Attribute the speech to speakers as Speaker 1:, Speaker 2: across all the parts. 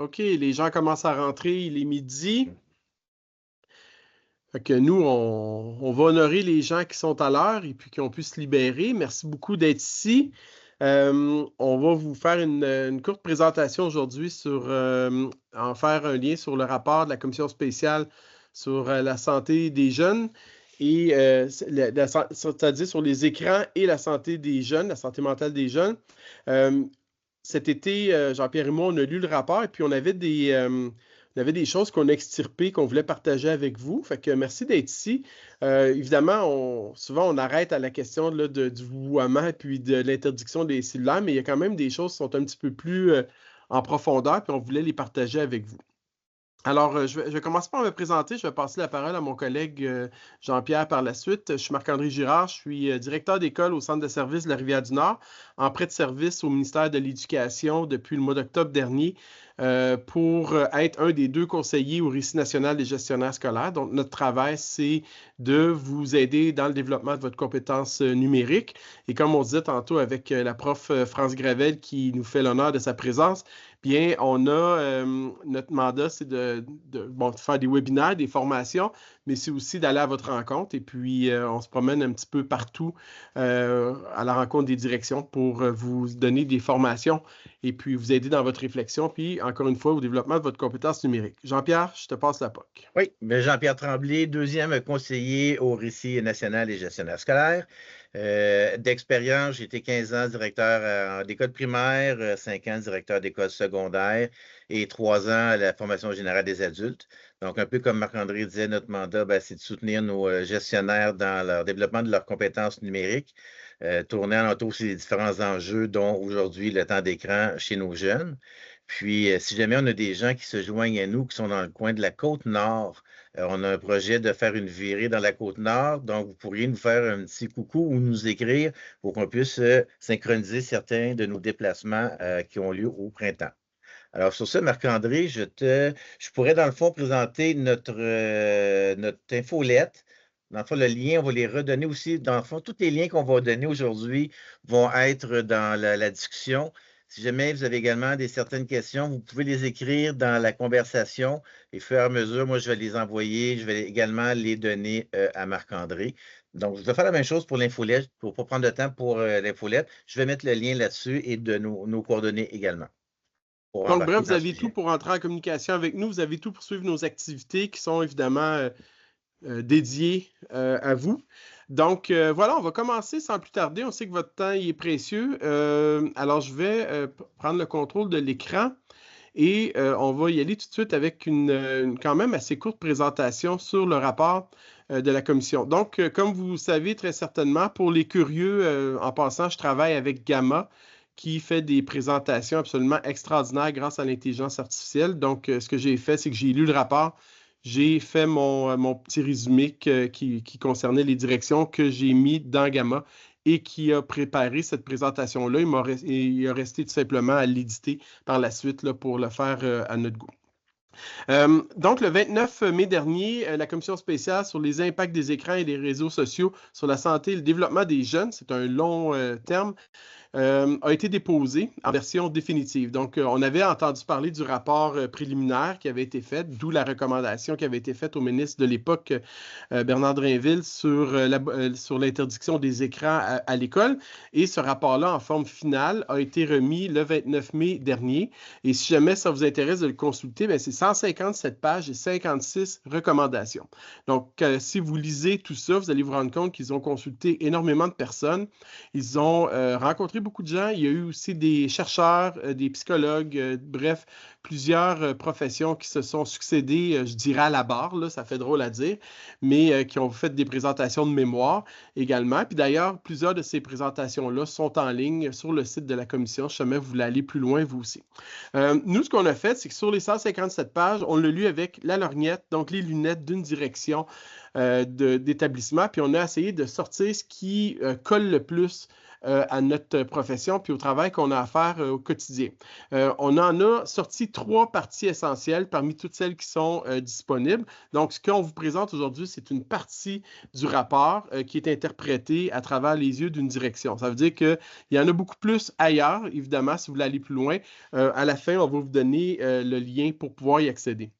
Speaker 1: OK, les gens commencent à rentrer, il est midi. Fait que nous, on va honorer les gens qui sont à l'heure et puis qui ont pu se libérer. Merci beaucoup d'être ici. On va vous faire une courte présentation aujourd'hui en faire un lien sur le rapport de la commission spéciale sur la santé des jeunes et c'est-à-dire sur les écrans et la santé des jeunes, la santé mentale des jeunes. Euh, Cet été, Jean-Pierre et moi, on a lu le rapport et puis on avait des choses qu'on a extirpées, qu'on voulait partager avec vous. Fait que merci d'être ici. Évidemment, souvent, on arrête à la question là, du vouvoiement et puis de l'interdiction des cellulaires, mais il y a quand même des choses qui sont un petit peu plus en profondeur, puis on voulait les partager avec vous. Alors, je vais commencer par me présenter. Je vais passer la parole à mon collègue Jean-Pierre par la suite. Je suis Marc-André Girard. Je suis directeur d'école au Centre de services de la Rivière-du-Nord, en prêt de service au ministère de l'Éducation depuis le mois d'octobre dernier pour être un des 2 conseillers au Récit national des gestionnaires scolaires. Donc, notre travail, c'est de vous aider dans le développement de votre compétence numérique. Et comme on disait tantôt avec la prof France Gravel qui nous fait l'honneur de sa présence, bien, notre mandat, c'est de faire des webinaires, des formations, mais c'est aussi d'aller à votre rencontre. Et puis, on se promène un petit peu partout à la rencontre des directions pour vous donner des formations et puis vous aider dans votre réflexion, puis encore une fois, au développement de votre compétence numérique. Jean-Pierre, je te passe la POC.
Speaker 2: Oui, Jean-Pierre Tremblay, deuxième conseiller au Récit national et gestionnaire scolaire. D'expérience, j'ai été 15 ans directeur d'école primaire, 5 ans directeur d'école secondaire et 3 ans à la formation générale des adultes. Donc, un peu comme Marc-André disait, notre mandat, c'est de soutenir nos gestionnaires dans leur développement de leurs compétences numériques, tourner en entour aussi les différents enjeux, dont aujourd'hui le temps d'écran chez nos jeunes. Puis, si jamais on a des gens qui se joignent à nous, qui sont dans le coin de la Côte-Nord, on a un projet de faire une virée dans la Côte-Nord. Donc, vous pourriez nous faire un petit coucou ou nous écrire pour qu'on puisse synchroniser certains de nos déplacements qui ont lieu au printemps. Alors, sur ça, Marc-André, je pourrais, dans le fond, présenter notre infolette. Dans le fond, le lien, on va les redonner aussi. Dans le fond, tous les liens qu'on va donner aujourd'hui vont être dans la discussion. Si jamais vous avez également certaines questions, vous pouvez les écrire dans la conversation et au fur et à mesure, moi, je vais les envoyer. Je vais également les donner à Marc-André. Donc, je vais faire la même chose pour l'infolette, pour ne pas prendre de temps pour l'infolette. Je vais mettre le lien là-dessus et de nos coordonnées également pour
Speaker 1: Donc, bref,
Speaker 2: embarquer
Speaker 1: vous
Speaker 2: dans le
Speaker 1: avez tout
Speaker 2: sujet.
Speaker 1: pour entrer en communication avec nous. Vous avez tout pour suivre nos activités qui sont évidemment dédiées à vous. Donc, voilà, on va commencer sans plus tarder. On sait que votre temps il est précieux. Alors, je vais prendre le contrôle de l'écran et on va y aller tout de suite avec une quand même assez courte présentation sur le rapport de la commission. Donc, comme vous savez très certainement, pour les curieux, en passant, je travaille avec Gamma qui fait des présentations absolument extraordinaires grâce à l'intelligence artificielle. Donc, ce que j'ai fait, c'est que j'ai lu le rapport, j'ai fait mon petit résumé qui concernait les directions que j'ai mis dans Gamma et qui a préparé cette présentation-là. Il a resté tout simplement à l'éditer par la suite là, pour le faire à notre goût. Donc, le 29 mai dernier, la commission spéciale sur les impacts des écrans et des réseaux sociaux sur la santé et le développement des jeunes, c'est un long terme, a été déposé en version définitive. Donc, on avait entendu parler du rapport préliminaire qui avait été fait, d'où la recommandation qui avait été faite au ministre de l'époque, Bernard Drinville, sur l'interdiction des écrans à l'école. Et ce rapport-là, en forme finale, a été remis le 29 mai dernier. Et si jamais ça vous intéresse de le consulter, bien, c'est 157 pages et 56 recommandations. Donc, si vous lisez tout ça, vous allez vous rendre compte qu'ils ont consulté énormément de personnes. Ils ont rencontré beaucoup de gens. Il y a eu aussi des chercheurs, des psychologues, bref, plusieurs professions qui se sont succédées, je dirais, à la barre, là, ça fait drôle à dire, mais qui ont fait des présentations de mémoire également. Puis d'ailleurs, plusieurs de ces présentations-là sont en ligne sur le site de la commission. Si jamais vous voulez aller plus loin, vous aussi. Nous, ce qu'on a fait, c'est que sur les 157 pages, on l'a lu avec la lorgnette, donc les lunettes d'une direction d'établissement, puis on a essayé de sortir ce qui colle le plus à notre profession puis au travail qu'on a à faire au quotidien. On en a sorti 3 parties essentielles parmi toutes celles qui sont disponibles. Donc, ce qu'on vous présente aujourd'hui, c'est une partie du rapport qui est interprétée à travers les yeux d'une direction. Ça veut dire qu'il y en a beaucoup plus ailleurs, évidemment, si vous voulez aller plus loin. À la fin, on va vous donner le lien pour pouvoir y accéder.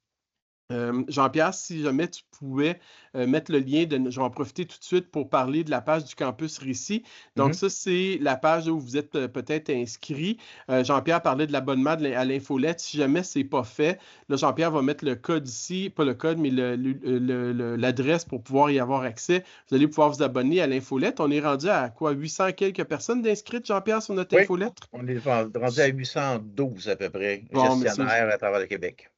Speaker 1: Jean-Pierre, si jamais tu pouvais mettre le lien, je vais en profiter tout de suite pour parler de la page du Campus Récit. Donc, ça, c'est la page où vous êtes peut-être inscrit. Jean-Pierre parlait de l'abonnement à l'infolette. Si jamais ce n'est pas fait, là, Jean-Pierre va mettre le code ici, pas le code, mais l'adresse pour pouvoir y avoir accès. Vous allez pouvoir vous abonner à l'infolette. On est rendu à quoi? 800 quelques personnes d'inscrites, Jean-Pierre, sur notre infolettre?
Speaker 2: On est rendu à 812 à peu près,
Speaker 1: bon,
Speaker 2: gestionnaires à travers le Québec.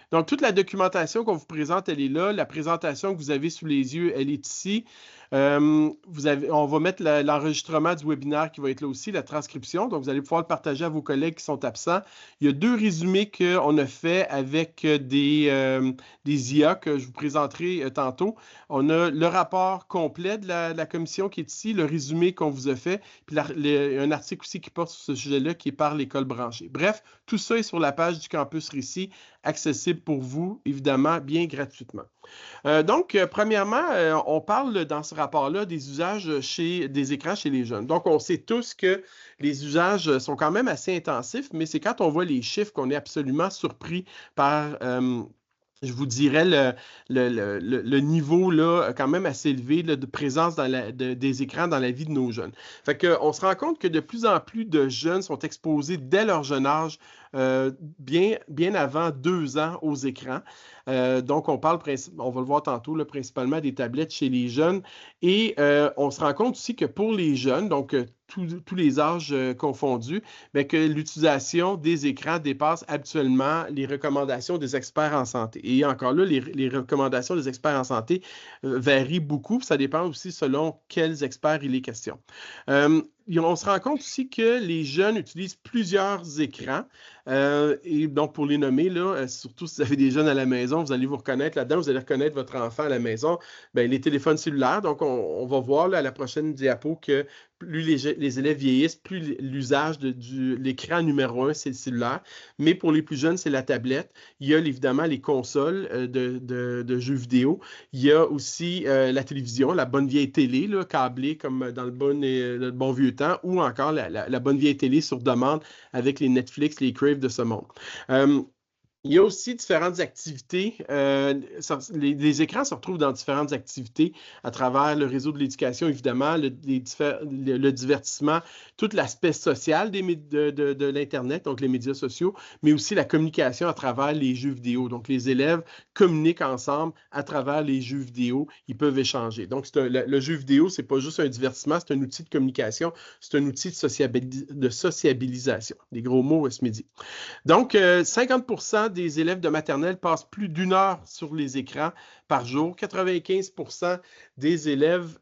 Speaker 1: Donc, toute la documentation qu'on vous présente, elle est là. La présentation que vous avez sous les yeux, elle est ici. On va mettre l'enregistrement du webinaire qui va être là aussi, la transcription. Donc, vous allez pouvoir le partager à vos collègues qui sont absents. Il y a 2 résumés qu'on a fait avec des IA que je vous présenterai tantôt. On a le rapport complet de la commission qui est ici, le résumé qu'on vous a fait, puis un article aussi qui porte sur ce sujet-là qui est par l'école branchée. Bref, tout ça est sur la page du Campus Récit, accessible pour vous, évidemment, bien gratuitement. Donc, premièrement, on parle dans ce rapport-là des usages des écrans chez les jeunes. Donc, on sait tous que les usages sont quand même assez intensifs, mais c'est quand on voit les chiffres qu'on est absolument surpris par... je vous dirais le niveau là, quand même assez élevé là, de présence des écrans dans la vie de nos jeunes. Fait qu'on se rend compte que de plus en plus de jeunes sont exposés dès leur jeune âge, bien avant 2 ans aux écrans. Donc, on va le voir tantôt, là, principalement des tablettes chez les jeunes. Et on se rend compte aussi que pour les jeunes, donc tous les âges confondus, bien, que l'utilisation des écrans dépasse habituellement les recommandations des experts en santé. Et encore là, les recommandations des experts en santé varient beaucoup. Ça dépend aussi selon quels experts il est question. On se rend compte aussi que les jeunes utilisent plusieurs écrans. Et donc, pour les nommer, là, surtout si vous avez des jeunes à la maison, vous allez vous reconnaître là-dedans, vous allez reconnaître votre enfant à la maison. Bien, les téléphones cellulaires. Donc, on va voir là, à la prochaine diapo que plus les élèves vieillissent, plus l'usage de l'écran numéro 1, c'est le cellulaire. Mais pour les plus jeunes, c'est la tablette. Il y a évidemment les consoles de jeux vidéo. Il y a aussi la télévision, la bonne vieille télé, là, câblée comme dans le bon vieux temps, ou encore la bonne vieille télé sur demande avec les Netflix, les Crave de ce monde. Il y a aussi différentes activités. Les écrans se retrouvent dans différentes activités à travers le réseau de l'éducation, évidemment, le divertissement, tout l'aspect social de l'Internet, donc les médias sociaux, mais aussi la communication à travers les jeux vidéo. Donc, les élèves communiquent ensemble à travers les jeux vidéo. Ils peuvent échanger. Donc, le jeu vidéo, ce n'est pas juste un divertissement, c'est un outil de communication, c'est un outil de sociabilisation. Des gros mots ce midi. Donc, 50% des élèves de maternelle passent plus d'1 heure sur les écrans par jour. 95% des élèves,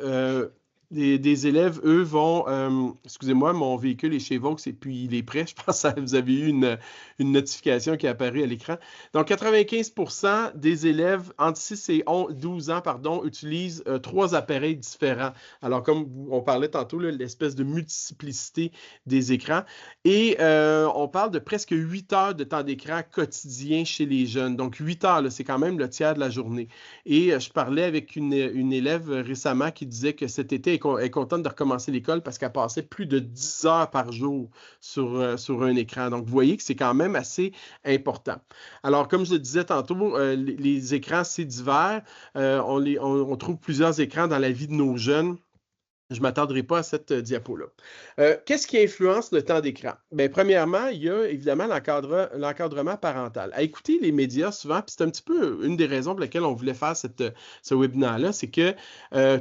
Speaker 1: eux, vont... excusez-moi, mon véhicule est chez Vaux et puis il est prêt. Je pense que vous avez eu une notification qui est apparue à l'écran. Donc, 95% des élèves entre 6 et 12 ans utilisent 3 appareils différents. Alors, comme on parlait tantôt, l'espèce de multiplicité des écrans. Et on parle de presque 8 heures de temps d'écran quotidien chez les jeunes. Donc, 8 heures, c'est quand même le tiers de la journée. Et je parlais avec une élève récemment qui disait que cet été, elle est contente de recommencer l'école parce qu'elle passait plus de 10 heures par jour sur un écran. Donc, vous voyez que c'est quand même assez important. Alors, comme je le disais tantôt, les écrans, c'est divers. On trouve plusieurs écrans dans la vie de nos jeunes. Je ne m'attendrai pas à cette diapo-là. Qu'est-ce qui influence le temps d'écran? Bien, premièrement, il y a évidemment l'encadrement parental. À écouter les médias souvent, puis c'est un petit peu une des raisons pour lesquelles on voulait faire ce webinaire-là, c'est que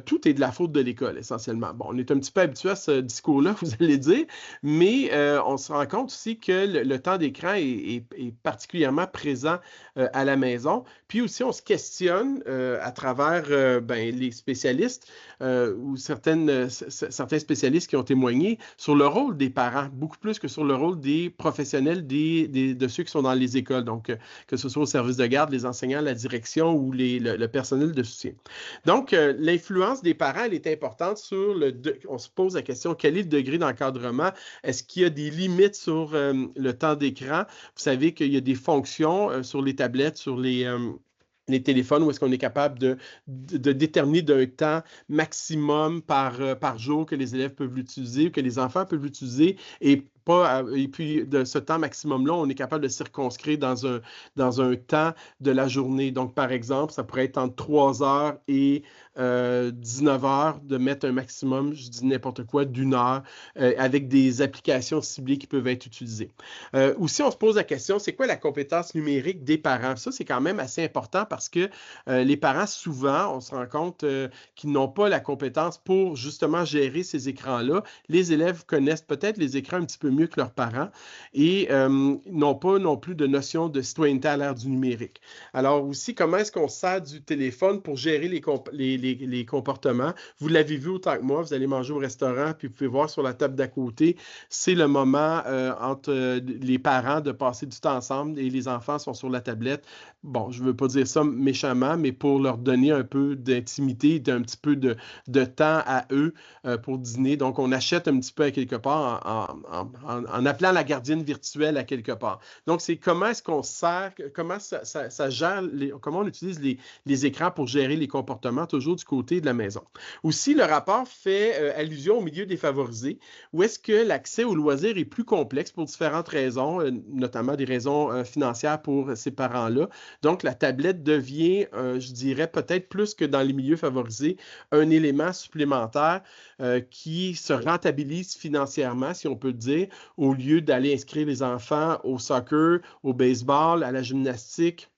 Speaker 1: tout est de la faute de l'école, essentiellement. Bon, on est un petit peu habitué à ce discours-là, vous allez dire, mais on se rend compte aussi que le temps d'écran est particulièrement présent à la maison. Puis aussi, on se questionne à travers les spécialistes ou certaines certains spécialistes qui ont témoigné sur le rôle des parents, beaucoup plus que sur le rôle des professionnels de ceux qui sont dans les écoles, donc que ce soit au service de garde, les enseignants, la direction ou le personnel de soutien. Donc, l'influence des parents, elle est importante sur on se pose la question, quel est le degré d'encadrement? Est-ce qu'il y a des limites sur le temps d'écran? Vous savez qu'il y a des fonctions sur les tablettes, sur les téléphones, où est-ce qu'on est capable de déterminer d'un temps maximum par jour que les élèves peuvent l'utiliser, que les enfants peuvent l'utiliser, et puis de ce temps maximum-là, on est capable de circonscrire dans un temps de la journée. Donc, par exemple, ça pourrait être entre 3 heures et 19 heures, de mettre un maximum, je dis n'importe quoi, d'1 heure, avec des applications ciblées qui peuvent être utilisées. Aussi, on se pose la question, c'est quoi la compétence numérique des parents? Ça, c'est quand même assez important parce que les parents, souvent, on se rend compte qu'ils n'ont pas la compétence pour justement gérer ces écrans-là. Les élèves connaissent peut-être les écrans un petit peu mieux que leurs parents et n'ont pas non plus de notion de citoyenneté à l'ère du numérique. Alors aussi, comment est-ce qu'on sert du téléphone pour gérer les comportements? Vous l'avez vu autant que moi, vous allez manger au restaurant, puis vous pouvez voir sur la table d'à côté, c'est le moment entre les parents de passer du temps ensemble et les enfants sont sur la tablette. Bon, je ne veux pas dire ça méchamment, mais pour leur donner un peu d'intimité, un petit peu de temps à eux pour dîner. Donc, on achète un petit peu à quelque part en appelant la gardienne virtuelle à quelque part. Donc, c'est comment est-ce qu'on sert, comment ça gère, comment on utilise les écrans pour gérer les comportements, toujours du côté de la maison. Aussi, le rapport fait allusion au milieu défavorisé, où est-ce que l'accès aux loisirs est plus complexe pour différentes raisons, notamment des raisons financières pour ces parents-là. Donc, la tablette devient, je dirais, peut-être plus que dans les milieux favorisés, un élément supplémentaire qui se rentabilise financièrement, si on peut le dire, au lieu d'aller inscrire les enfants au soccer, au baseball, à la gymnastique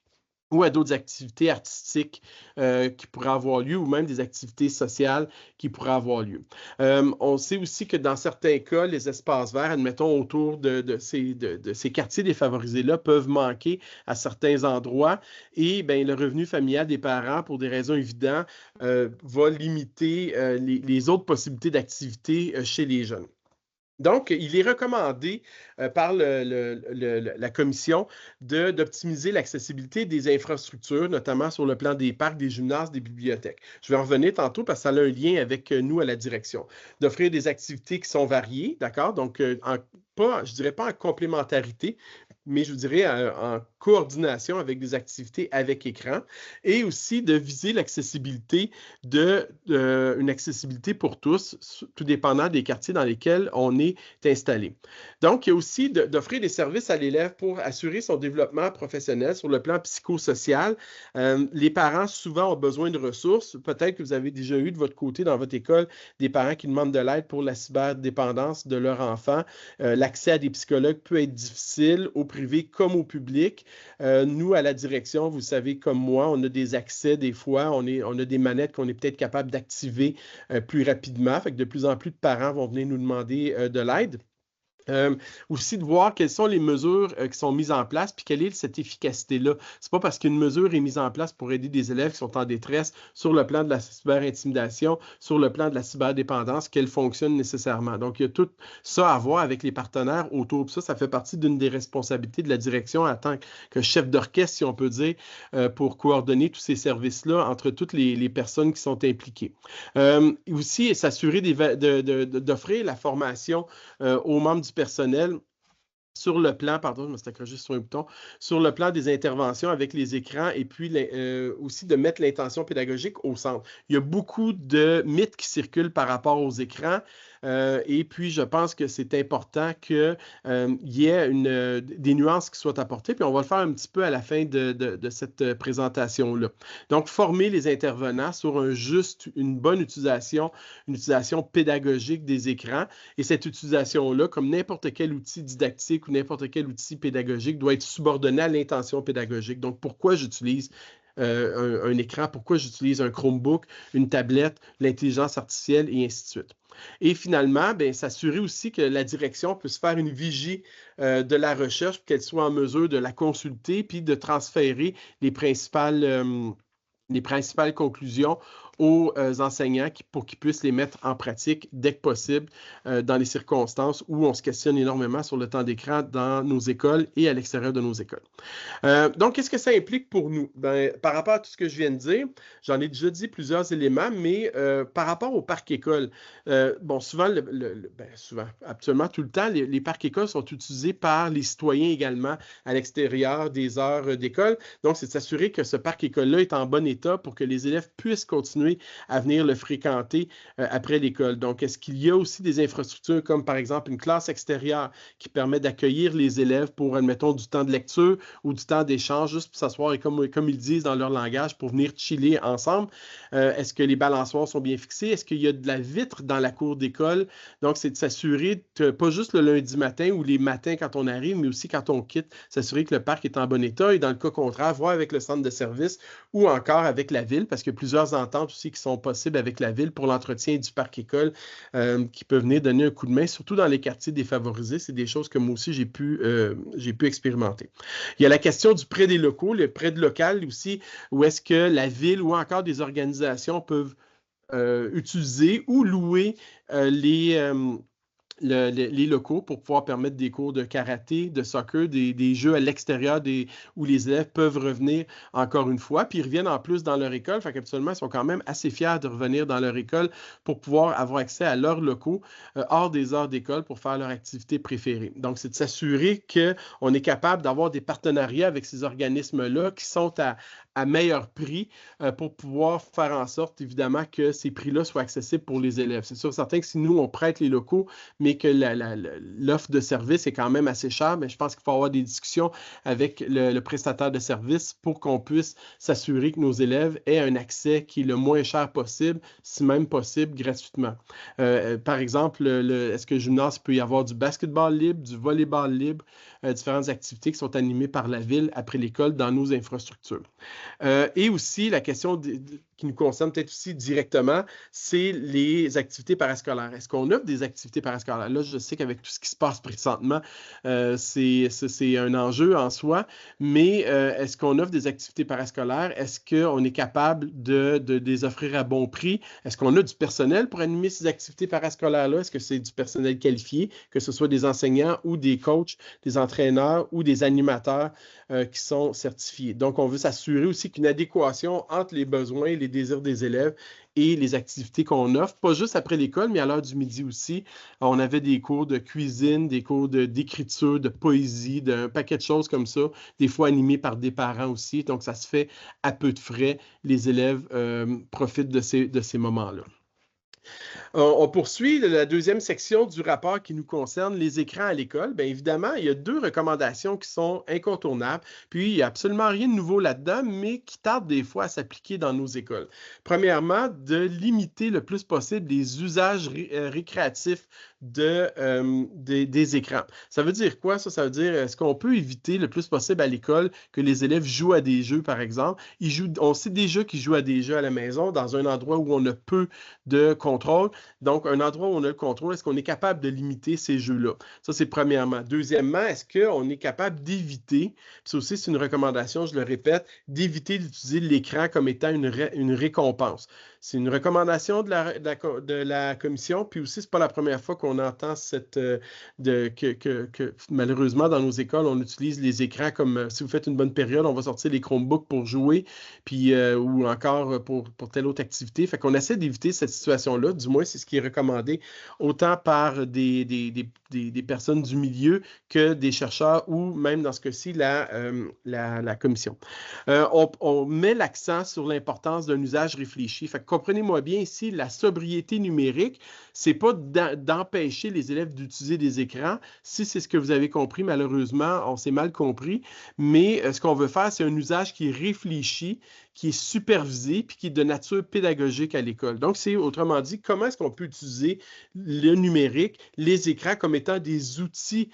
Speaker 1: ou à d'autres activités artistiques qui pourraient avoir lieu, ou même des activités sociales qui pourraient avoir lieu. On sait aussi que dans certains cas, les espaces verts, admettons, autour de ces quartiers défavorisés-là, peuvent manquer à certains endroits, et bien, le revenu familial des parents, pour des raisons évidentes, va limiter les autres possibilités d'activité chez les jeunes. Donc, il est recommandé par la commission d'optimiser l'accessibilité des infrastructures, notamment sur le plan des parcs, des gymnases, des bibliothèques. Je vais en revenir tantôt parce que ça a un lien avec nous à la direction. D'offrir des activités qui sont variées, d'accord? Donc, je dirais pas en complémentarité, mais je vous dirais en coordination avec des activités avec écran, et aussi de viser l'accessibilité une accessibilité pour tous, tout dépendant des quartiers dans lesquels on est installé. Donc, il y a aussi d'offrir des services à l'élève pour assurer son développement professionnel sur le plan psychosocial. Les parents, souvent, ont besoin de ressources. Peut-être que vous avez déjà eu de votre côté, dans votre école, des parents qui demandent de l'aide pour la cyberdépendance de leur enfant. L'accès à des psychologues peut être difficile, au privé comme au public. Nous, à la direction, vous savez, comme moi, on a des accès des fois, on a des manettes qu'on est peut-être capable d'activer plus rapidement. Fait que de plus en plus de parents vont venir nous demander de l'aide. Aussi de voir quelles sont les mesures qui sont mises en place, puis quelle est cette efficacité-là. C'est pas parce qu'une mesure est mise en place pour aider des élèves qui sont en détresse sur le plan de la cyberintimidation, sur le plan de la cyberdépendance, qu'elle fonctionne nécessairement. Donc, il y a tout ça à voir avec les partenaires autour de ça. Ça fait partie d'une des responsabilités de la direction en tant que chef d'orchestre, si on peut dire, pour coordonner tous ces services-là entre toutes les personnes qui sont impliquées. Aussi, s'assurer d'offrir la formation aux membres du personnel sur le plan, pardon, je me suis accroché sur un bouton, sur le plan des interventions avec les écrans, et puis aussi de mettre l'intention pédagogique au centre. Il y a beaucoup de mythes qui circulent par rapport aux écrans. Et puis, je pense que c'est important qu'il y ait des nuances qui soient apportées. Puis, on va le faire un petit peu à la fin de cette présentation-là. Donc, former les intervenants sur une bonne utilisation, une utilisation pédagogique des écrans. Et cette utilisation-là, comme n'importe quel outil didactique ou n'importe quel outil pédagogique, doit être subordonné à l'intention pédagogique. Donc, pourquoi j'utilise un écran, pourquoi j'utilise un Chromebook, une tablette, l'intelligence artificielle et ainsi de suite. Et finalement, s'assurer aussi que la direction puisse faire une vigie de la recherche, qu'elle soit en mesure de la consulter puis de transférer les principales conclusions aux enseignants pour qu'ils puissent les mettre en pratique dès que possible dans les circonstances où on se questionne énormément sur le temps d'écran dans nos écoles et à l'extérieur de nos écoles. Donc, qu'est-ce que ça implique pour nous? Par rapport à tout ce que je viens de dire, j'en ai déjà dit plusieurs éléments, mais par rapport au parc école, bon, souvent, actuellement, tout le temps, les parcs écoles sont utilisés par les citoyens également à l'extérieur des heures d'école. Donc, c'est de s'assurer que ce parc école-là est en bon état pour que les élèves puissent continuer à venir le fréquenter après l'école. Donc, est-ce qu'il y a aussi des infrastructures comme, par exemple, une classe extérieure qui permet d'accueillir les élèves pour, admettons, du temps de lecture ou du temps d'échange, juste pour s'asseoir et comme ils disent dans leur langage, pour venir chiller ensemble? Est-ce que les balançoires sont bien fixés? Est-ce qu'il y a de la vitre dans la cour d'école? Donc, c'est de s'assurer, pas juste le lundi matin ou les matins quand on arrive, mais aussi quand on quitte, s'assurer que le parc est en bon état et dans le cas contraire, voir avec le centre de service ou encore avec la ville, parce qu'il y a plusieurs ententes aussi qui sont possibles avec la ville pour l'entretien du parc école qui peut venir donner un coup de main, surtout dans les quartiers défavorisés. C'est des choses que moi aussi j'ai pu expérimenter. Il y a la question du prêt des locaux, le prêt de local aussi, où est-ce que la ville ou encore des organisations peuvent utiliser ou louer les locaux pour pouvoir permettre des cours de karaté, de soccer, des jeux à l'extérieur où les élèves peuvent revenir encore une fois. Puis ils reviennent en plus dans leur école. Fait qu'habituellement, ils sont quand même assez fiers de revenir dans leur école pour pouvoir avoir accès à leurs locaux hors des heures d'école pour faire leur activité préférée. Donc, c'est de s'assurer qu'on est capable d'avoir des partenariats avec ces organismes-là qui sont à meilleur prix pour pouvoir faire en sorte, évidemment, que ces prix-là soient accessibles pour les élèves. C'est sûr certain que si nous, on prête les locaux, mais que l'offre de service est quand même assez chère, mais je pense qu'il faut avoir des discussions avec le prestataire de service pour qu'on puisse s'assurer que nos élèves aient un accès qui est le moins cher possible, si même possible, gratuitement. Par exemple, est-ce que le gymnase peut y avoir du basketball libre, du volleyball libre, différentes activités qui sont animées par la ville après l'école dans nos infrastructures. Et aussi, la question qui nous concerne peut-être aussi directement, c'est les activités parascolaires. Est-ce qu'on offre des activités parascolaires? Là, je sais qu'avec tout ce qui se passe présentement, c'est un enjeu en soi, mais est-ce qu'on offre des activités parascolaires? Est-ce qu'on est capable de les offrir à bon prix? Est-ce qu'on a du personnel pour animer ces activités parascolaires-là? Est-ce que c'est du personnel qualifié, que ce soit des enseignants ou des coachs, des entraîneurs ou des animateurs qui sont certifiés? Donc, on veut s'assurer aussi qu'une adéquation entre les besoins et les désirs des élèves et les activités qu'on offre, pas juste après l'école, mais à l'heure du midi aussi. On avait des cours de cuisine, des cours d'écriture, de poésie, d'un paquet de choses comme ça, des fois animés par des parents aussi. Donc, ça se fait à peu de frais. Les élèves profitent de ces moments-là. On poursuit la deuxième section du rapport qui nous concerne les écrans à l'école. Bien évidemment, il y a 2 recommandations qui sont incontournables. Puis, il n'y a absolument rien de nouveau là-dedans, mais qui tardent des fois à s'appliquer dans nos écoles. Premièrement, de limiter le plus possible les usages récréatifs des écrans. Ça veut dire quoi, ça? Ça veut dire, est-ce qu'on peut éviter le plus possible à l'école que les élèves jouent à des jeux, par exemple? On sait des jeux qui jouent à des jeux à la maison, dans un endroit où on a peu de contrôle. Donc, un endroit où on a le contrôle, est-ce qu'on est capable de limiter ces jeux-là? Ça, c'est premièrement. Deuxièmement, est-ce qu'on est capable d'éviter, ça aussi, c'est une recommandation, je le répète, d'éviter d'utiliser l'écran comme étant une récompense. C'est une recommandation de la commission, puis aussi, ce n'est pas la première fois qu'on entend que malheureusement, dans nos écoles, on utilise les écrans comme si vous faites une bonne période, on va sortir les Chromebooks pour jouer, puis, ou encore pour telle autre activité. Fait qu'on essaie d'éviter cette situation-là, du moins, c'est ce qui est recommandé, autant par des personnes du milieu que des chercheurs ou même, dans ce cas-ci, la commission. On met l'accent sur l'importance d'un usage réfléchi. Fait que comprenez-moi bien ici, la sobriété numérique, c'est pas d'empêcher les élèves d'utiliser des écrans. Si c'est ce que vous avez compris, malheureusement, on s'est mal compris. Mais ce qu'on veut faire, c'est un usage qui est réfléchi, qui est supervisé, puis qui est de nature pédagogique à l'école. Donc, c'est autrement dit, comment est-ce qu'on peut utiliser le numérique, les écrans comme étant des outils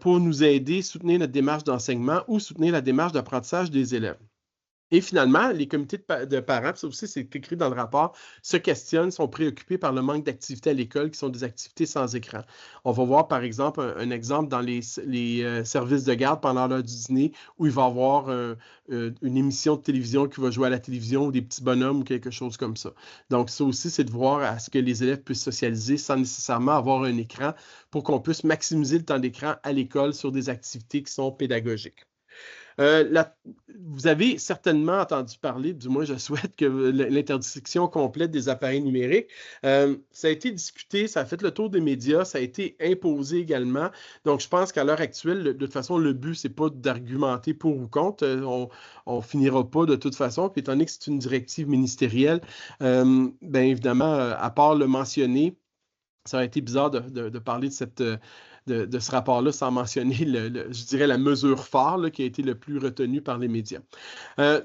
Speaker 1: pour nous aider, soutenir notre démarche d'enseignement ou soutenir la démarche d'apprentissage des élèves. Et finalement, les comités de parents, ça aussi c'est écrit dans le rapport, se questionnent, sont préoccupés par le manque d'activités à l'école qui sont des activités sans écran. On va voir par exemple un exemple dans les services de garde pendant l'heure du dîner où il va y avoir une émission de télévision qui va jouer à la télévision ou des petits bonhommes ou quelque chose comme ça. Donc ça aussi, c'est de voir à ce que les élèves puissent socialiser sans nécessairement avoir un écran pour qu'on puisse maximiser le temps d'écran à l'école sur des activités qui sont pédagogiques. Vous avez certainement entendu parler, du moins je souhaite, que l'interdiction complète des appareils numériques. Ça a été discuté, ça a fait le tour des médias, ça a été imposé également. Donc, je pense qu'à l'heure actuelle, de toute façon, le but, c'est pas d'argumenter pour ou contre. On ne finira pas de toute façon. Puis, étant donné que c'est une directive ministérielle, bien évidemment, à part le mentionner, ça aurait été bizarre de parler de ce rapport-là sans mentionner, je dirais, la mesure phare là, qui a été le plus retenue par les médias.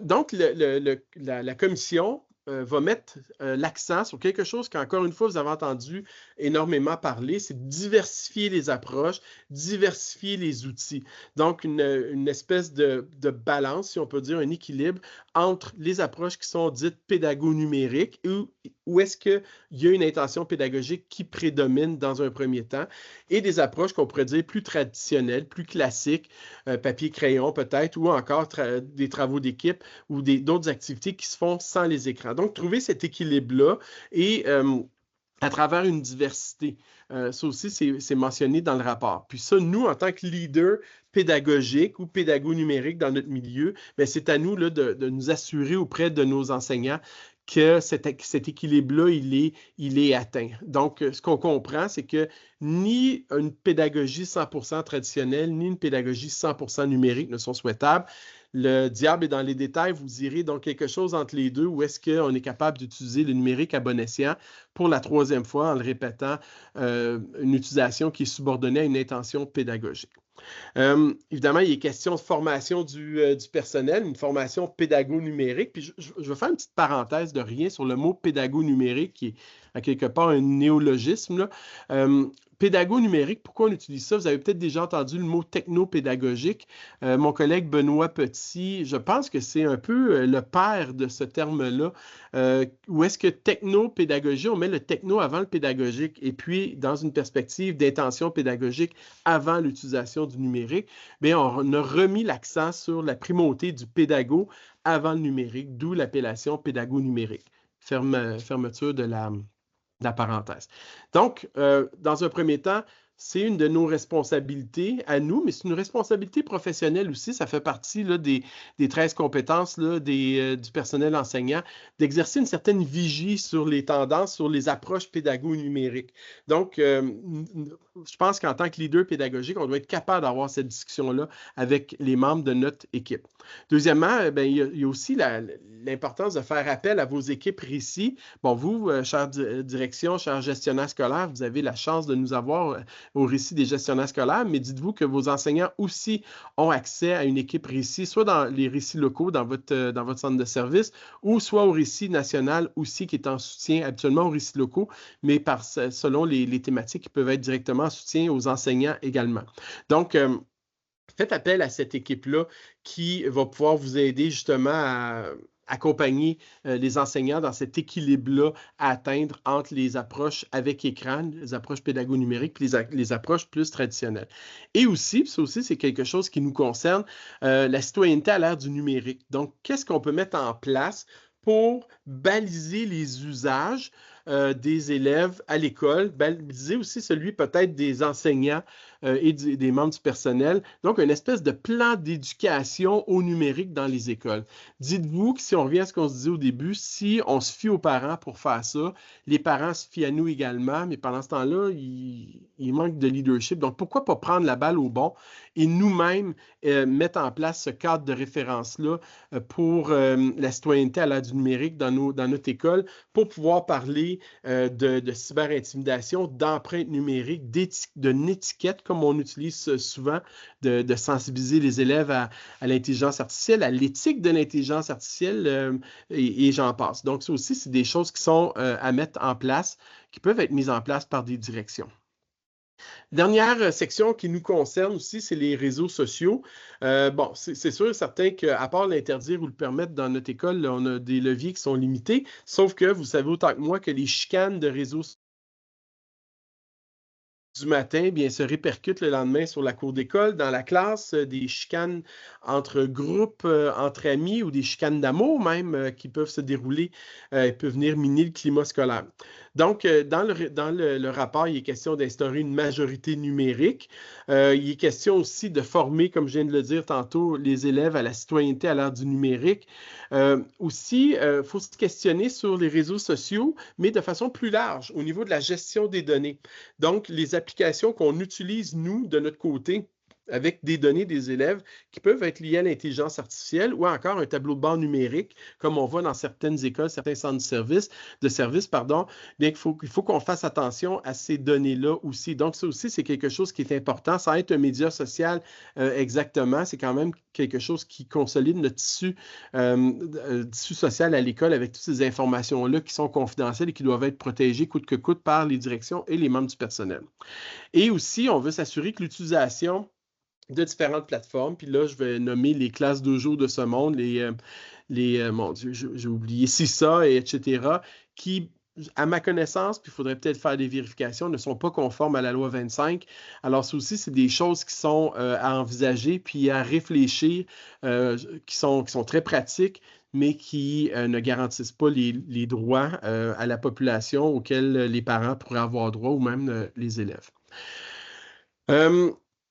Speaker 1: Donc, la commission va mettre l'accent sur quelque chose qu'encore une fois, vous avez entendu énormément parler, c'est diversifier les approches, diversifier les outils. Donc, une espèce de balance, si on peut dire, un équilibre entre les approches qui sont dites pédago-numériques où est-ce qu'il y a une intention pédagogique qui prédomine dans un premier temps et des approches qu'on pourrait dire plus traditionnelles, plus classiques, papier-crayon peut-être, ou encore des travaux d'équipe ou d'autres activités qui se font sans les écrans. Donc, trouver cet équilibre-là et à travers une diversité. Ça aussi, c'est mentionné dans le rapport. Puis ça, nous, en tant que leader pédagogique ou pédago-numérique dans notre milieu, bien, c'est à nous là, de nous assurer auprès de nos enseignants que cet équilibre-là, il est atteint. Donc, ce qu'on comprend, c'est que ni une pédagogie 100% traditionnelle, ni une pédagogie 100% numérique ne sont souhaitables. Le diable est dans les détails, vous direz donc quelque chose entre les deux, où est-ce qu'on est capable d'utiliser le numérique à bon escient pour la troisième fois en le répétant, une utilisation qui est subordonnée à une intention pédagogique. Évidemment, il est question de formation du personnel, une formation pédago-numérique. Puis je vais faire une petite parenthèse de rien sur le mot pédago-numérique qui est à quelque part un néologisme. Pédago-numérique, pourquoi on utilise ça? Vous avez peut-être déjà entendu le mot techno-pédagogique. Mon collègue Benoît Petit, je pense que c'est un peu le père de ce terme-là. Où est-ce que techno-pédagogie, on met le techno avant le pédagogique et puis dans une perspective d'intention pédagogique avant l'utilisation du numérique, bien, on a remis l'accent sur la primauté du pédago avant le numérique, d'où l'appellation pédago-numérique. Fermeture de la parenthèse. Donc, dans un premier temps, c'est une de nos responsabilités à nous, mais c'est une responsabilité professionnelle aussi. Ça fait partie là, des 13 compétences là, du personnel enseignant, d'exercer une certaine vigie sur les tendances, sur les approches pédago-numériques. Donc, je pense qu'en tant que leader pédagogique, on doit être capable d'avoir cette discussion-là avec les membres de notre équipe. Deuxièmement, bien, il y a aussi l'importance de faire appel à vos équipes RICI. Bon, vous, chère direction, chers gestionnaires scolaires, vous avez la chance de nous avoir au RICI des gestionnaires scolaires, mais dites-vous que vos enseignants aussi ont accès à une équipe RICI, soit dans les RICI locaux, dans votre centre de service, ou soit au RICI national aussi, qui est en soutien habituellement aux RICI locaux, mais selon les thématiques qui peuvent être directement en soutien aux enseignants également. Donc, faites appel à cette équipe-là qui va pouvoir vous aider justement à accompagner les enseignants dans cet équilibre-là à atteindre entre les approches avec écran, les approches pédago-numériques, puis les approches plus traditionnelles. Et aussi, ça aussi, c'est quelque chose qui nous concerne, la citoyenneté à l'ère du numérique. Donc, qu'est-ce qu'on peut mettre en place pour baliser les usages des élèves à l'école, baliser aussi celui peut-être des enseignants et des membres du personnel. Donc, une espèce de plan d'éducation au numérique dans les écoles. Dites-vous que si on revient à ce qu'on se disait au début, si on se fie aux parents pour faire ça, les parents se fient à nous également, mais pendant ce temps-là, il manque de leadership. Donc, pourquoi pas prendre la balle au bon et nous-mêmes mettre en place ce cadre de référence-là pour la citoyenneté à l'ère du numérique dans notre école pour pouvoir parler de cyberintimidation, d'empreinte numérique, d'une étiquette, comme on utilise souvent, de sensibiliser les élèves à l'intelligence artificielle, à l'éthique de l'intelligence artificielle, et j'en passe. Donc, ça aussi, c'est des choses qui sont à mettre en place, qui peuvent être mises en place par des directions. Dernière section qui nous concerne aussi, c'est les réseaux sociaux. Bon, c'est sûr et certain qu'à part l'interdire ou le permettre dans notre école, là, on a des leviers qui sont limités, sauf que vous savez autant que moi que les chicanes de réseaux sociaux du matin, bien, se répercutent le lendemain sur la cour d'école, dans la classe, des chicanes entre groupes, entre amis ou des chicanes d'amour même qui peuvent se dérouler, peuvent venir miner le climat scolaire. Donc, dans le rapport, il est question d'instaurer une majorité numérique. Il est question aussi de former, comme je viens de le dire tantôt, les élèves à la citoyenneté à l'ère du numérique. Aussi, il faut se questionner sur les réseaux sociaux, mais de façon plus large, au niveau de la gestion des données. Donc, les applications qu'on utilise, nous, de notre côté, avec des données des élèves qui peuvent être liées à l'intelligence artificielle ou encore un tableau de bord numérique, comme on voit dans certaines écoles, certains centres de services, pardon, bien qu'il faut qu'on fasse attention à ces données-là aussi. Donc, ça aussi, c'est quelque chose qui est important. Sans être un média social exactement, c'est quand même quelque chose qui consolide notre tissu social à l'école avec toutes ces informations-là qui sont confidentielles et qui doivent être protégées coûte que coûte par les directions et les membres du personnel. Et aussi, on veut s'assurer que l'utilisation de différentes plateformes. Puis là, je vais nommer les classes de jour de ce monde, mon Dieu, j'ai oublié CISA, et etc., qui, à ma connaissance, puis il faudrait peut-être faire des vérifications, ne sont pas conformes à la loi 25. Alors, ça aussi, c'est des choses qui sont à envisager puis à réfléchir, qui sont très pratiques, mais qui ne garantissent pas les droits à la population auxquels les parents pourraient avoir droit ou même les élèves.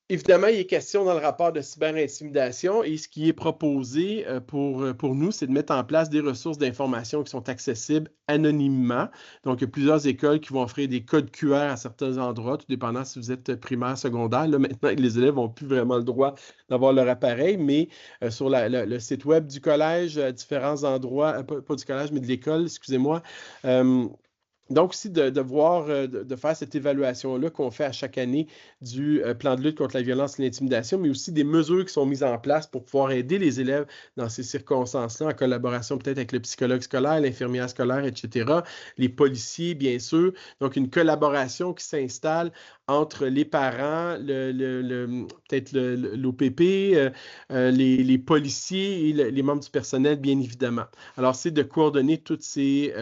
Speaker 1: Évidemment, il est question dans le rapport de cyberintimidation et ce qui est proposé pour nous, c'est de mettre en place des ressources d'information qui sont accessibles anonymement. Donc, il y a plusieurs écoles qui vont offrir des codes QR à certains endroits, tout dépendant si vous êtes primaire, secondaire. Là, maintenant, les élèves n'ont plus vraiment le droit d'avoir leur appareil, mais sur le site web du collège, à différents endroits, pas du collège, mais de l'école, excusez-moi, donc, aussi de faire cette évaluation-là qu'on fait à chaque année du plan de lutte contre la violence et l'intimidation, mais aussi des mesures qui sont mises en place pour pouvoir aider les élèves dans ces circonstances-là, en collaboration peut-être avec le psychologue scolaire, l'infirmière scolaire, etc., les policiers, bien sûr. Donc, une collaboration qui s'installe entre les parents, peut-être l'OPP, les policiers et les membres du personnel, bien évidemment. Alors, c'est de coordonner toutes ces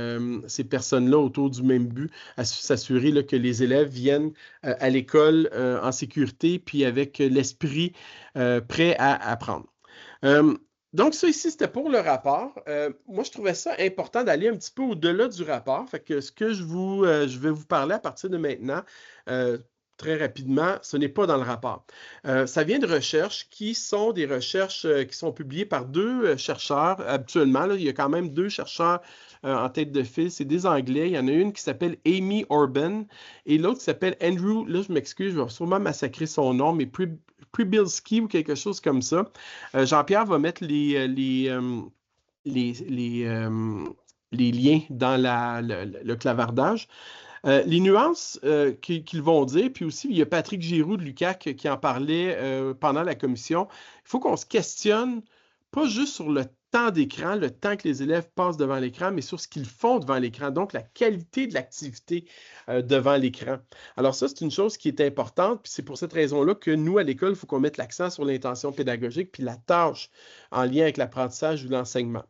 Speaker 1: personnes-là autour du même but, à s'assurer que les élèves viennent à l'école en sécurité, puis avec l'esprit prêt à apprendre. Donc, ça ici, c'était pour le rapport. Moi, je trouvais ça important d'aller un petit peu au-delà du rapport. Fait que ce que je vais vous parler à partir de maintenant, très rapidement, ce n'est pas dans le rapport. Ça vient de recherches qui sont des recherches qui sont publiées par deux chercheurs. Habituellement, là, il y a quand même deux chercheurs en tête de file. C'est des Anglais. Il y en a une qui s'appelle Amy Orban et l'autre qui s'appelle Andrew, là, je m'excuse, je vais sûrement massacrer son nom, mais Pribilski ou quelque chose comme ça. Jean-Pierre va mettre les liens dans le clavardage. Les nuances qu'ils vont dire, puis aussi, il y a Patrick Giroux de l'UQAC qui en parlait pendant la commission. Il faut qu'on se questionne pas juste sur le temps d'écran, le temps que les élèves passent devant l'écran, mais sur ce qu'ils font devant l'écran, donc la qualité de l'activité devant l'écran. Alors ça, c'est une chose qui est importante, puis c'est pour cette raison-là que nous, à l'école, il faut qu'on mette l'accent sur l'intention pédagogique puis la tâche en lien avec l'apprentissage ou l'enseignement.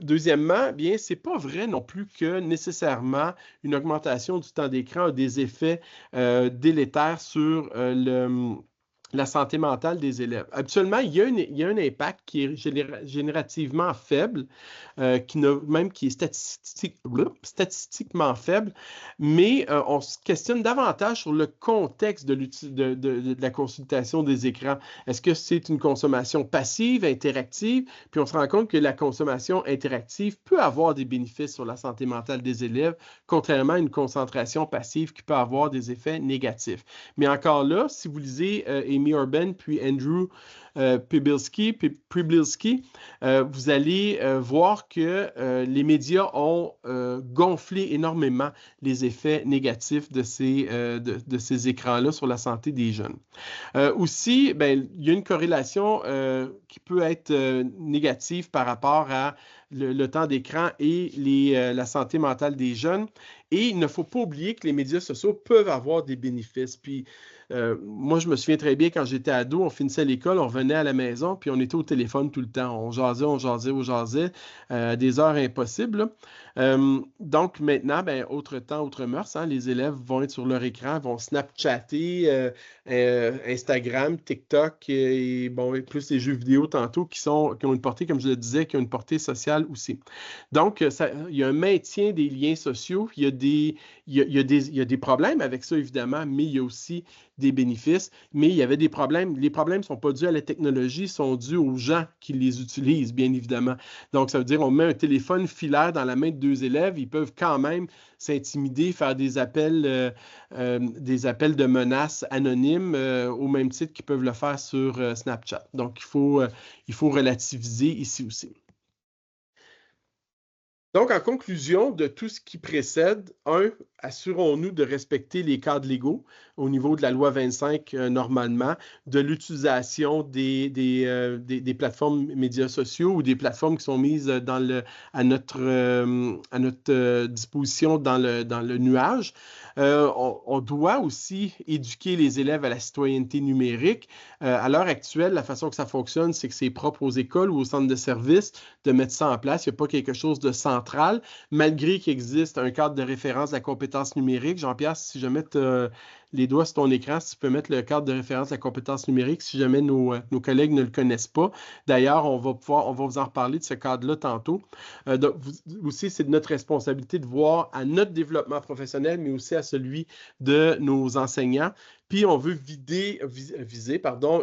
Speaker 1: Deuxièmement, bien, c'est pas vrai non plus que nécessairement une augmentation du temps d'écran a des effets délétères sur la santé mentale des élèves. Habituellement, il y a un impact qui est générativement faible, qui est statistiquement faible, mais on se questionne davantage sur le contexte de la consultation des écrans. Est-ce que c'est une consommation passive, interactive? Puis on se rend compte que la consommation interactive peut avoir des bénéfices sur la santé mentale des élèves, contrairement à une concentration passive qui peut avoir des effets négatifs. Mais encore là, si vous lisez Amy Orban puis Andrew Pribilski, vous allez voir que les médias ont gonflé énormément les effets négatifs de ces écrans-là sur la santé des jeunes. Aussi, ben, il y a une corrélation qui peut être négative par rapport à le temps d'écran et la santé mentale des jeunes. Et il ne faut pas oublier que les médias sociaux peuvent avoir des bénéfices. Puis, moi, je me souviens très bien quand j'étais ado, on finissait l'école, on revenait à la maison, puis on était au téléphone tout le temps. On jasait, des heures impossibles. Donc, maintenant, ben, autre temps, autre mœurs, hein, les élèves vont être sur leur écran, vont Snapchatter, Instagram, TikTok, et bon, et plus les jeux vidéo tantôt qui ont une portée, comme je le disais, qui ont une portée sociale aussi. Donc, il y a un maintien des liens sociaux, il y a des problèmes avec ça, évidemment, mais il y a aussi des bénéfices, mais il y avait des problèmes. Les problèmes ne sont pas dus à la technologie, sont dus aux gens qui les utilisent, bien évidemment. Donc, ça veut dire on met un téléphone filaire dans la main de deux élèves, ils peuvent quand même s'intimider, faire des appels de menaces anonymes, au même titre qu'ils peuvent le faire sur Snapchat. Donc, il faut relativiser ici aussi. Donc, en conclusion de tout ce qui précède, assurons-nous de respecter les cadres légaux au niveau de la loi 25 normalement, de l'utilisation des plateformes médias sociaux ou des plateformes qui sont mises à notre disposition dans le nuage. On doit aussi éduquer les élèves à la citoyenneté numérique. À l'heure actuelle, la façon que ça fonctionne, c'est que c'est propre aux écoles ou aux centres de services de mettre ça en place. Il n'y a pas quelque chose de central, malgré qu'il existe un cadre de référence de la compétence numérique. Jean-Pierre, si je mets les doigts sur ton écran, si tu peux mettre le cadre de référence de la compétence numérique, si jamais nos collègues ne le connaissent pas. D'ailleurs, on va vous en reparler de ce cadre-là tantôt. Donc, aussi, c'est de notre responsabilité de voir à notre développement professionnel, mais aussi à celui de nos enseignants. Puis, on veut viser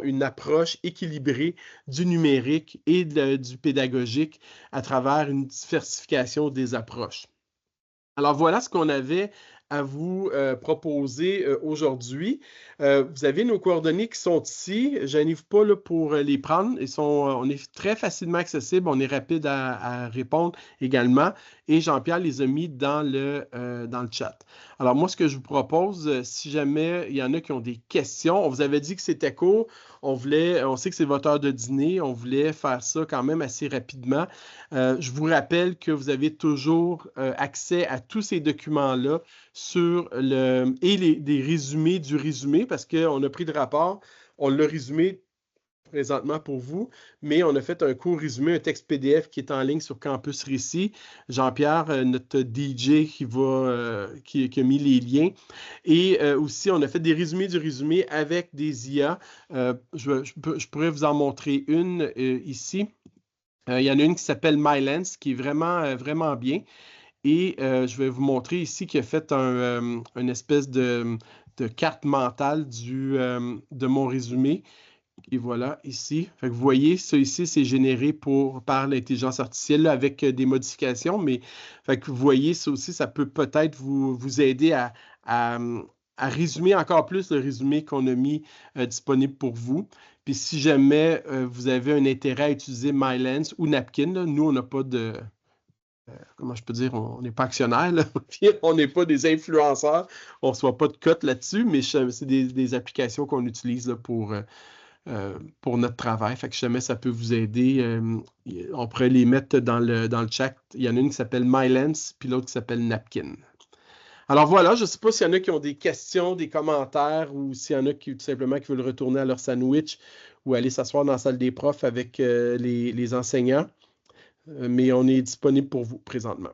Speaker 1: une approche équilibrée du numérique et du pédagogique à travers une diversification des approches. Alors, voilà ce qu'on avait à vous proposer aujourd'hui. Vous avez nos coordonnées qui sont ici. Je n'arrive pas là, pour les prendre. On est très facilement accessible. On est rapide à répondre également. Et Jean-Pierre les a mis dans le chat. Alors, moi, ce que je vous propose, si jamais il y en a qui ont des questions, on vous avait dit que c'était court. On sait que c'est votre heure de dîner. On voulait faire ça quand même assez rapidement. Je vous rappelle que vous avez toujours accès à tous ces documents-là des résumés du résumé, parce qu'on a pris le rapport, on l'a résumé présentement pour vous, mais on a fait un court résumé, un texte PDF qui est en ligne sur Campus Récit. Jean-Pierre, notre DJ qui a mis les liens. Et aussi, on a fait des résumés du résumé avec des IA. Je pourrais vous en montrer une ici. Il y en a une qui s'appelle MyLens, qui est vraiment, vraiment bien. Et je vais vous montrer ici qu'il a fait une espèce de carte mentale de mon résumé. Et voilà, ici. Fait que vous voyez, ça ici, c'est généré par l'intelligence artificielle là, avec des modifications, mais fait que vous voyez, ça aussi, ça peut peut-être vous aider à résumer encore plus le résumé qu'on a mis disponible pour vous. Puis si jamais vous avez un intérêt à utiliser MyLens ou Napkin, là, nous, on n'a pas de... comment je peux dire, on n'est pas actionnaire, là. On n'est pas des influenceurs, on ne reçoit pas de cote là-dessus, mais c'est des applications qu'on utilise là, pour notre travail. Fait que si jamais ça peut vous aider, on pourrait les mettre dans le chat. Il y en a une qui s'appelle MyLens, puis l'autre qui s'appelle Napkin. Alors voilà, je ne sais pas s'il y en a qui ont des questions, des commentaires, ou s'il y en a qui tout simplement qui veulent retourner à leur sandwich ou aller s'asseoir dans la salle des profs avec les enseignants. Mais on est disponible pour vous présentement.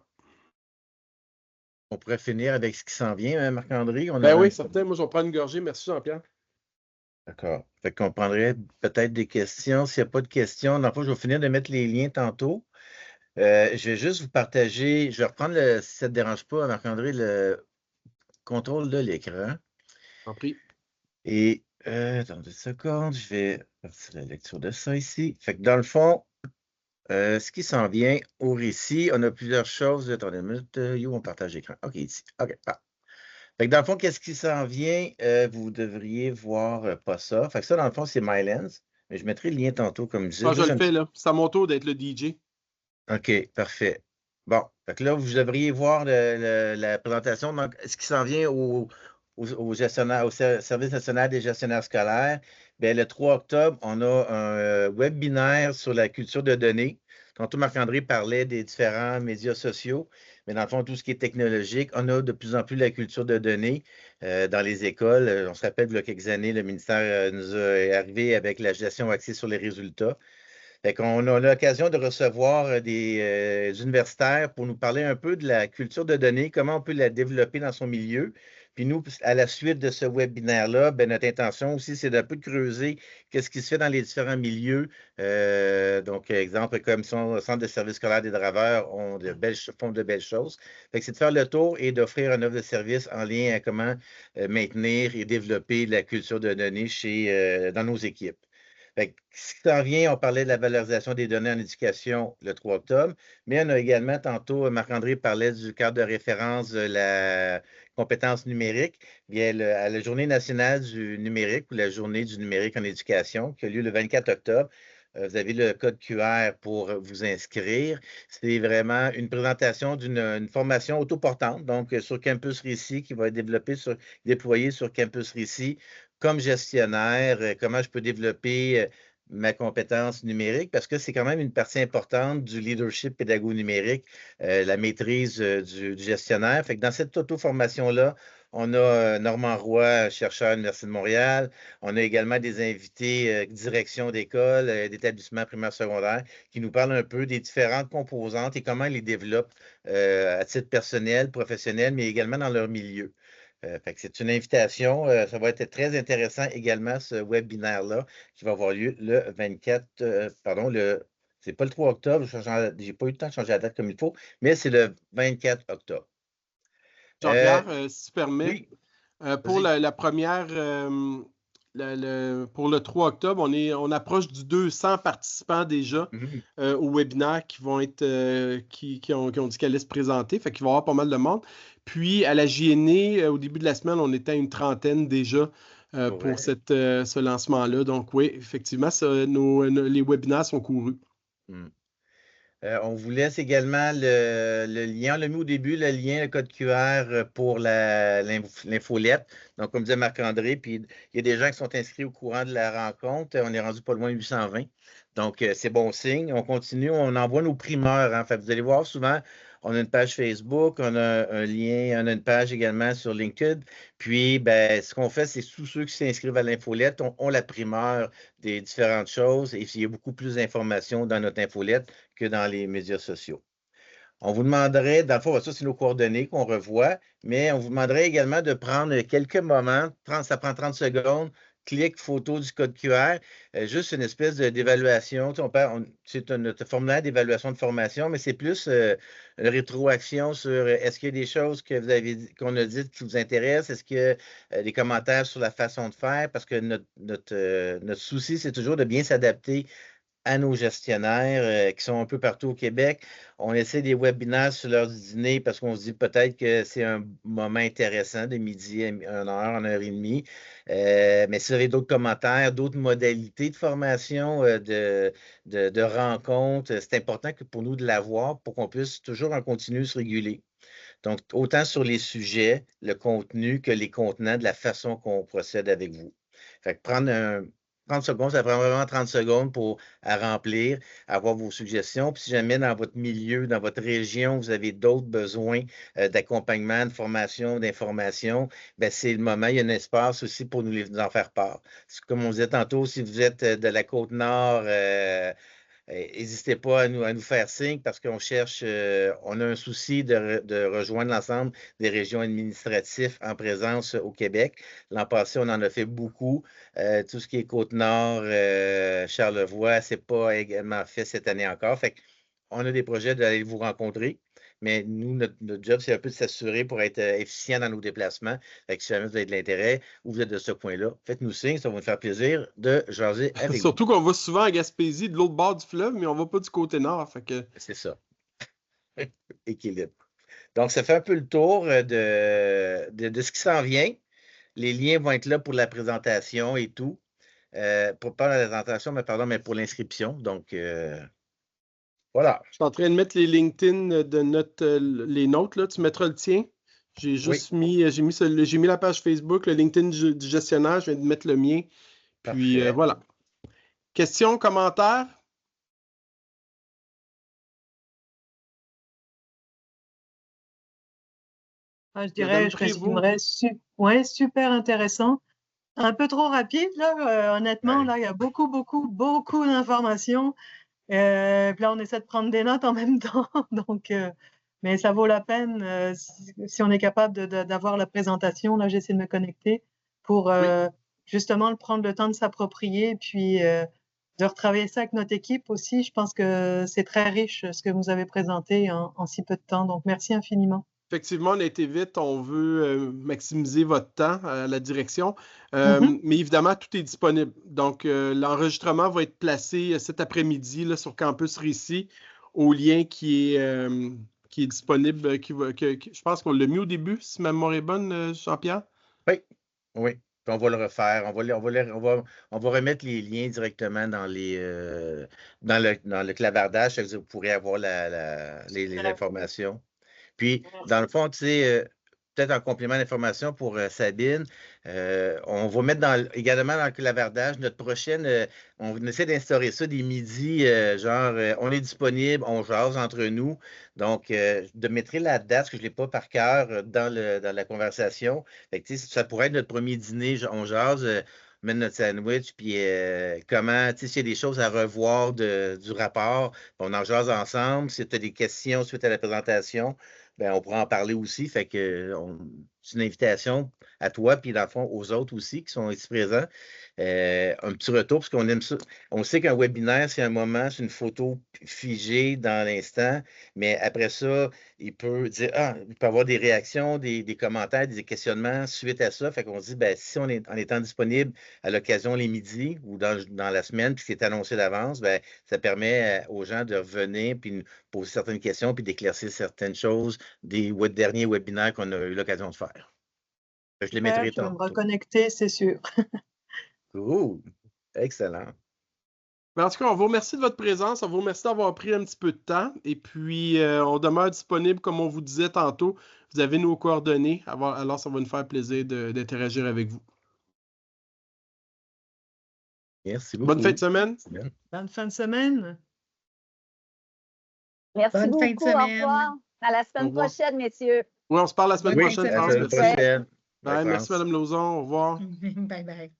Speaker 2: On pourrait finir avec ce qui s'en vient, hein, Marc-André?
Speaker 1: Oui, certain. Moi, je vais prendre une gorgée. Merci, Jean-Pierre.
Speaker 2: D'accord. Fait qu'on prendrait peut-être des questions. S'il n'y a pas de questions, dans le fond, je vais finir de mettre les liens tantôt. Je vais juste vous partager, je vais reprendre, si ça ne te dérange pas, Marc-André, le contrôle de l'écran.
Speaker 1: En prie.
Speaker 2: Et, attendez une seconde, je vais partir la lecture de ça ici. Fait que dans le fond, ce qui s'en vient au récit, on a plusieurs choses. Attendez une minute, on partage l'écran. OK, ici. OK, ah. Fait que dans le fond, qu'est-ce qui s'en vient? Vous devriez voir pas ça. Fait que ça, dans le fond, c'est MyLens. Mais je mettrai le lien tantôt, comme je disais.
Speaker 1: Je le fais, là. C'est à mon tour d'être le DJ.
Speaker 2: OK, parfait. Bon, fait que là, vous devriez voir la présentation. Donc, ce qui s'en vient au Service national des gestionnaires scolaires, bien, le 3 octobre, on a un webinaire sur la culture de données. Tantôt, Marc-André parlait des différents médias sociaux, mais dans le fond, tout ce qui est technologique, on a de plus en plus la culture de données dans les écoles. On se rappelle, il y a quelques années, le ministère nous est arrivé avec la gestion axée sur les résultats. Fait qu'on a l'occasion de recevoir des universitaires pour nous parler un peu de la culture de données, comment on peut la développer dans son milieu. Puis nous, à la suite de ce webinaire-là, ben, notre intention aussi, c'est d'un peu de creuser qu'est-ce qui se fait dans les différents milieux. Donc, exemple, comme son centre de services scolaires des draveurs font de belles choses. Fait que c'est de faire le tour et d'offrir une offre de service en lien à comment maintenir et développer la culture de données dans nos équipes. Fait que, ce qui s'en vient, on parlait de la valorisation des données en éducation le 3 octobre, mais on a également, tantôt, Marc-André parlait du cadre de référence de la compétence numérique. Bien, à la Journée nationale du numérique ou la Journée du numérique en éducation, qui a lieu le 24 octobre, vous avez le code QR pour vous inscrire. C'est vraiment une présentation d'une formation autoportante, donc sur Campus Récit, qui va être déployée sur Campus Récit comme gestionnaire, comment je peux développer ma compétence numérique, parce que c'est quand même une partie importante du leadership pédago-numérique, la maîtrise du gestionnaire. Fait que dans cette auto-formation-là, on a Normand Roy, chercheur à l'Université de Montréal. On a également des invités direction d'école, d'établissements primaires secondaires, qui nous parlent un peu des différentes composantes et comment ils les développent à titre personnel, professionnel, mais également dans leur milieu. Fait que c'est une invitation. Ça va être très intéressant également, ce webinaire-là, qui va avoir lieu le 24, c'est pas le 3 octobre, je n'ai pas eu le temps de changer la date comme il faut, mais c'est le 24 octobre.
Speaker 1: Jean-Pierre, si tu permets,
Speaker 2: Oui,
Speaker 1: pour
Speaker 2: vas-y.
Speaker 1: la première, pour le 3 octobre, on approche du 200 participants déjà
Speaker 2: Mhm.
Speaker 1: au webinaire qui vont être, qui ont dit qu'elle allait se présenter. Fait qu'il va y avoir pas mal de monde. Puis à la JNE, au début de la semaine, on était à une trentaine déjà
Speaker 2: Pour
Speaker 1: pour
Speaker 2: vrai.
Speaker 1: ce lancement-là. Donc oui, effectivement, les webinaires sont courus.
Speaker 2: Mm. On vous laisse également le lien. On l'a mis au début, le lien, le code QR pour l'infolette. Donc, comme disait Marc-André, puis il y a des gens qui sont inscrits au courant de la rencontre. On est rendu pas loin de 820. Donc, c'est bon signe. On continue, on envoie nos primeurs. Hein. Fait que vous allez voir souvent, on a une page Facebook, on a un lien, on a une page également sur LinkedIn. Puis, ben, ce qu'on fait, c'est tous ceux qui s'inscrivent à l'infolette ont la primeur des différentes choses. Et il y a beaucoup plus d'informations dans notre infolette que dans les médias sociaux. On vous demanderait, dans le fond, ça, c'est nos coordonnées qu'on revoit, mais on vous demanderait également de prendre quelques moments, ça prend 30 secondes, clic, photo du code QR, juste une espèce d'évaluation. Tu sais, c'est notre formulaire d'évaluation de formation, mais c'est plus une rétroaction sur est-ce qu'il y a des choses que qu'on a dites qui vous intéressent, est-ce qu'il y a des commentaires sur la façon de faire, parce que notre souci, c'est toujours de bien s'adapter à nos gestionnaires qui sont un peu partout au Québec. On essaie des webinaires sur l'heure du dîner parce qu'on se dit peut-être que c'est un moment intéressant de midi à 1 heure, 1 heure et demie. Mais si vous avez d'autres commentaires, d'autres modalités de formation, de rencontres, c'est important que pour nous de l'avoir pour qu'on puisse toujours en continu se réguler. Donc, autant sur les sujets, le contenu que les contenants, de la façon qu'on procède avec vous. Fait que 30 secondes, ça prend vraiment 30 secondes à remplir, avoir vos suggestions. Puis si jamais dans votre milieu, dans votre région, vous avez d'autres besoins d'accompagnement, de formation, d'information, ben c'est le moment. Il y a un espace aussi pour nous en faire part. Comme on disait tantôt, si vous êtes de la Côte-Nord, n'hésitez pas à nous faire signe parce qu'on cherche, on a un souci de rejoindre l'ensemble des régions administratives en présence au Québec. L'an passé, on en a fait beaucoup. Tout ce qui est Côte-Nord, Charlevoix, ce n'est pas également fait cette année encore. Fait on a des projets d'aller vous rencontrer. Mais nous, notre job, c'est un peu de s'assurer pour être efficient dans nos déplacements. Fait que si jamais vous avez de l'intérêt ou vous êtes de ce coin-là, faites-nous signe, ça va nous faire plaisir de jaser avec vous.
Speaker 1: Surtout qu'on va souvent à Gaspésie, de l'autre bord du fleuve, mais on va pas du côté nord. Fait que...
Speaker 2: C'est ça. Équilibre. Donc, ça fait un peu le tour de ce qui s'en vient. Les liens vont être là pour la présentation et tout. Pas la présentation, mais pardon, mais pour l'inscription. Donc, voilà.
Speaker 1: Je suis en train de mettre les LinkedIn de les nôtres, là. Tu mettras le tien. J'ai
Speaker 2: Oui,
Speaker 1: juste j'ai mis la page Facebook, le LinkedIn du gestionnaire, je viens de mettre le mien. Puis
Speaker 2: parfait.
Speaker 1: voilà. Questions, commentaires?
Speaker 3: Je dirais, je
Speaker 1: Prévost.
Speaker 3: résumerais, super intéressant. Un peu trop rapide, là, honnêtement,
Speaker 2: Ouais.
Speaker 3: là, il y a beaucoup d'informations. Puis là, on essaie de prendre des notes en même temps. Donc, mais ça vaut la peine si on est capable d'avoir la présentation. Là, j'essaie de me connecter pour justement prendre le temps de s'approprier, puis de retravailler ça avec notre équipe aussi. Je pense que c'est très riche ce que vous avez présenté en si peu de temps. Donc, merci infiniment.
Speaker 1: Effectivement, on a été vite. On veut maximiser votre temps à la direction.
Speaker 3: Mhm.
Speaker 1: Mais évidemment, tout est disponible. Donc, l'enregistrement va être placé cet après-midi là, sur Campus Récit au lien qui est disponible. Je pense qu'on l'a mis au début, si ma mémoire est bonne, Jean-Pierre.
Speaker 2: Oui, oui. Puis on va le refaire. On va remettre les liens directement dans le clavardage. Vous pourrez avoir les informations. Puis, dans le fond, tu sais, peut-être en complément d'information pour Sabine, on va mettre également dans le clavardage notre prochaine. On essaie d'instaurer ça des midis, on est disponible, on jase entre nous. Donc, de mettre la date, parce que je ne l'ai pas par cœur, dans la conversation. Fait que, tu sais, ça pourrait être notre premier dîner, on jase. Mettre notre sandwich, puis comment, tu sais, s'il y a des choses à revoir du rapport, on en jase ensemble. Si tu as des questions suite à la présentation, ben, on pourra en parler aussi. Fait que c'est une invitation à toi, puis dans le fond, aux autres aussi qui sont ici présents. Un petit retour, parce qu'on aime ça. On sait qu'un webinaire, c'est un moment, c'est une photo figée dans l'instant, mais après ça, il peut dire, il peut avoir des réactions, des commentaires, des questionnements suite à ça. Fait qu'on se dit, ben, si en étant disponible à l'occasion les midis ou dans la semaine, puis c'est annoncé d'avance, ben, ça permet aux gens de revenir puis poser certaines questions puis d'éclaircir certaines choses des derniers webinaires qu'on a eu l'occasion de faire. Je les mettrai
Speaker 3: Je vais me
Speaker 2: tantôt.
Speaker 3: reconnecter, c'est sûr.
Speaker 2: Cool. Excellent.
Speaker 1: Mais en tout cas, on vous remercie de votre présence. On vous remercie d'avoir pris un petit peu de temps. Et puis, on demeure disponible, comme on vous disait tantôt. Vous avez nos coordonnées. Alors, ça va nous faire plaisir d'interagir avec vous.
Speaker 2: Merci beaucoup.
Speaker 1: Bonne fin de semaine.
Speaker 3: Bonne fin de semaine.
Speaker 4: Merci
Speaker 5: Bonne
Speaker 4: beaucoup.
Speaker 5: fin de semaine.
Speaker 4: Au revoir. À la semaine prochaine, messieurs.
Speaker 1: Oui, on se parle la semaine
Speaker 5: Bonne
Speaker 1: prochaine,
Speaker 5: fin de
Speaker 1: France.
Speaker 5: semaine.
Speaker 1: Merci.
Speaker 2: Prochaine.
Speaker 1: Bye, merci, Mme Lauzon. Au revoir.
Speaker 5: Bye bye.